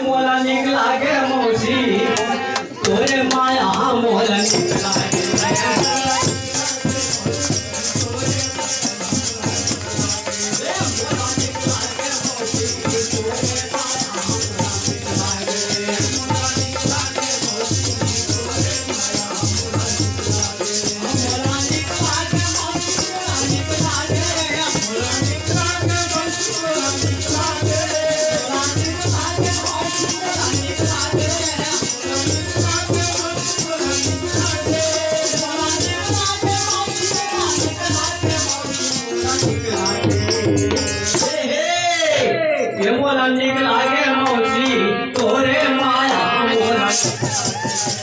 मोला निकला के मौसी तोरे माया मोला निकला मोला निकला के मौसी तोरे माया मोला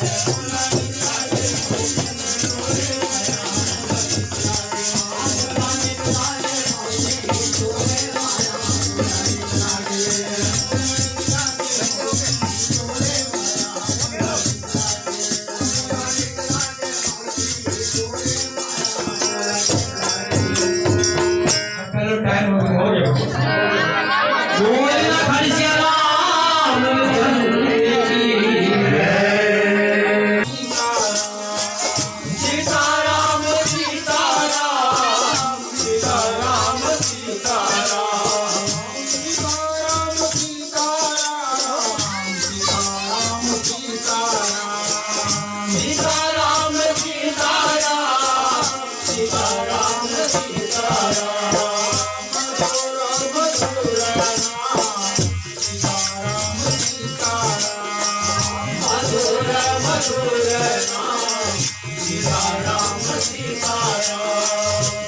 टाइम हो गया बोलना खड़सिया राम सीताराम सीताराम सीताराम सीताराम सीताराम सीताराम सीताराम सीताराम सीताराम सीताराम सीताराम